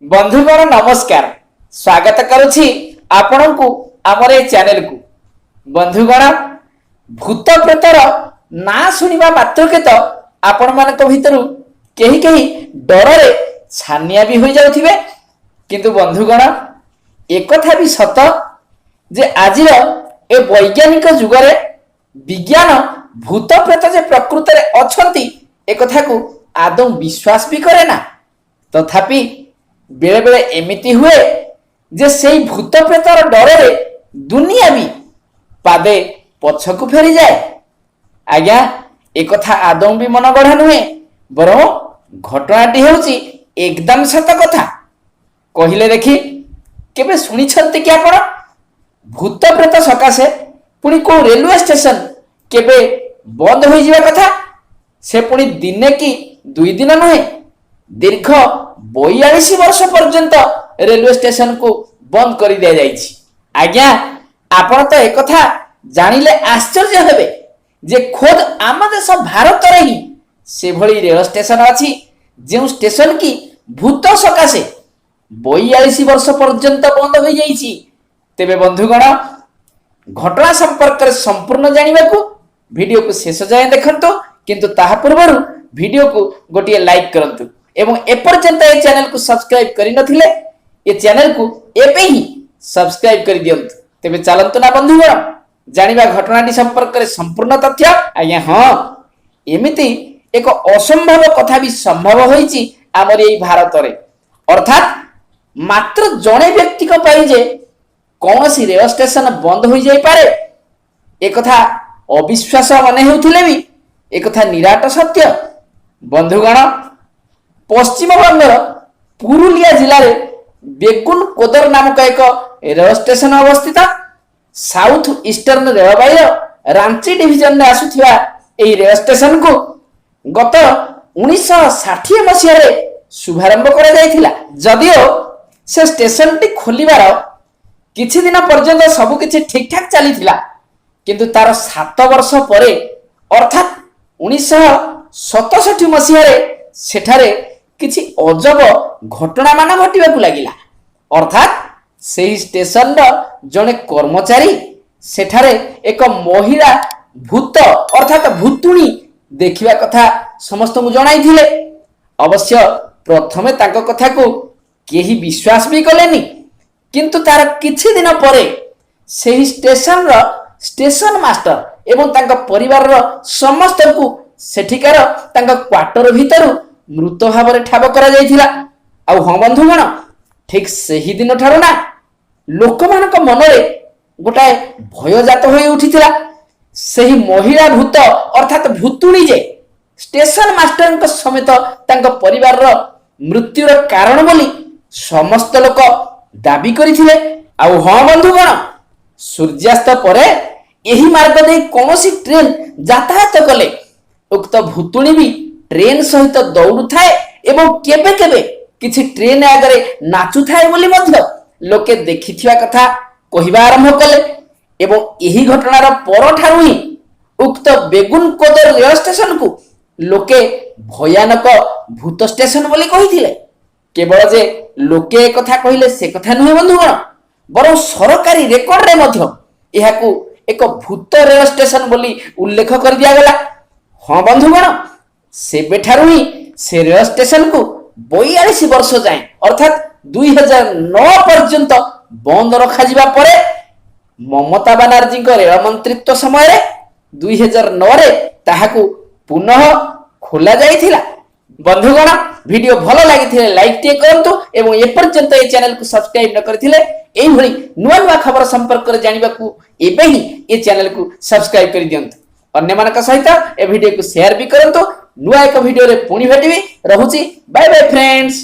बंधुगण नमस्कार। स्वागत करुछि आपनकु हमर ए चैनल को। बंधुगण भूत प्रेतर ना सुनिबा मात्र के तो आपण मानक भितरु केही केही डर रे छानिया भी होई जाउथिबे। किंतु बंधुगण एक कथा भी सत जे आजिर ए वैज्ञानिक जुग रे विज्ञान भूत प्रेत जे प्रकृत रे अछंती ए कथा को आदौ विश्वास भी करे ना। तथापि बेले बेले एमिति हुए जे सेई भूत प्रेतर डर रे दुनिया भी पादे पछकु फेरी जाए। आज्ञा एक कथा आदौ भी मन गढ़ा नुहे बर घटनाटी हेउची एकदम सत कथा। कहिले देखी केबे सुनी छंती कि आपण भूत प्रेत सकाशे पुनी को रेलवे स्टेशन केबे बंद होई जिवा कथा से पुनी दिने की दुई दिन नहे दीर्घ 42 वर्ष पर्यंत रेलवे स्टेशन को बंद कर दिया जाइछि। आज्ञा आपण तो एक कथा जानिले आश्चर्य हेबे जे खोद आम देश भारत रे ही से भली रेल स्टेशन अछि जे स्टेशन की भूत सकाशे 42 वर्ष पर्यंत बंद हो जाइछि। तेबे बंधुगण घटना संपर्क रे संपूर्ण जानिबा को वीडियो को शेष जाए देखंतु, किंतु ताहा पूर्वरु वीडियो को गोटिए लाइक करंतु एवं एपर्यंत ए चैनल को सब्सक्राइब करि नथिले ए चैनल को एबे ही सब्सक्राइब करि दियंतु। तेबे चलंतु ना बंधुगण जानिबा घटनाटी संपर्क रे संपूर्ण तथ्य। आज्ञा हां एमिति एक असंभव कथा भी संभव होईची हमर एई भारत रे। अर्थात मात्र जणे व्यक्ति को पाई जे कौनसी रेल स्टेशन बंद हो जाई पारे एक कथा अविश्वास मने हेउथिले भी एक कथा निराट सत्य। बंधुगण पश्चिम बंगर पुरुलिया जिले में बेगुन कोदर नामक एक रेल स्टेशन अवस्थित। South eastern railway Ranchi division में आसुथिबा एई रेल स्टेशन को गत 1960 मसीह रे शुभारंभ करा जायथिला। जदियो से स्टेशन टी खोलिबार किछि दिन पर्यंत सब किछि ठीक ठाक चलीथिला, किंतु तार 7 वर्ष परे अर्थात 1967 मसीह रे सेठारे किछि अजब घटना मान घटिबाकू लागिला। अर्थात सेही स्टेशन रो जने कर्मचारी सेठारे एक महिला भूत अर्थात भूतुणी देखिबा कथा समस्त मु जणाइथिले। अवश्य प्रथमे ताको कथा को केही विश्वास भी कलेनी, किंतु तार किछि दिन परे सेही स्टेशन रो स्टेशन मास्टर एवं तांका परिवार रो समस्त को सेठिकार तांका क्वार्टर भीतर मृत भाव में ठाब करा जायथिला। आ हां बंधुगण ठीक सही दिन ठारो ना लोक मानक मन रे गोटाए भय जात होई उठिथिला। सही महिला भूत अर्थात भूतुणी जे स्टेशन मास्टर को समेत तांका परिवार रो मृत्यु रो कारण बोली समस्त लोक दाबी करिथिले। आ हां बंधुगण सूर्यास्त परे एही मार्ग दे कोनोसी ट्रेन यातायात कले उक्त भूतुणी भी ट्रेन सहित दौड़ू थाए एवं केबे केबे किछि ट्रेन आगरे नाचु थाए बोली मध्य लोके देखिथिया कथा कहिबा आरंभ कले। एवं एही घटनार पर ठारु ही उक्त बेगुन कोदर रेल स्टेशन को लोके भयानक भूत स्टेशन बोली कहिथिले। केवल जे लोके कथा कहिले से कथा नुहे बंधुगण, बरं सरकारी रेकर्ड रे मध्य एहाकू एक भूत रेल स्टेशन बोली उल्लेख कर दिया गला। हां बंधुगण से बेठारु ही से रेल स्टेशन को 42 वर्ष जाए अर्थात 2009 पर्यंत बंद रखा जिबा परे ममता बनर्जी रेल मंत्रित्व समय रे 2009 रे ताहाकू पुनः खोला जाइथिला। बंधुगण वीडियो भलो लागिथिले लाइक टे करंतु एवं ए पर्यंत ए चैनल को सब्सक्राइब न करथिले एई भली नुवा नुवा खबर संपर्क रे जानिबाकू एबे ही ए चैनल को सब्सक्राइब कर दियंतु। अन्य मानक सहित ए वीडियो को शेयर भी करंतु। नुआ एक वीडियो रे पुणी भेटिबी। रहुची बाय बाय फ्रेंड्स।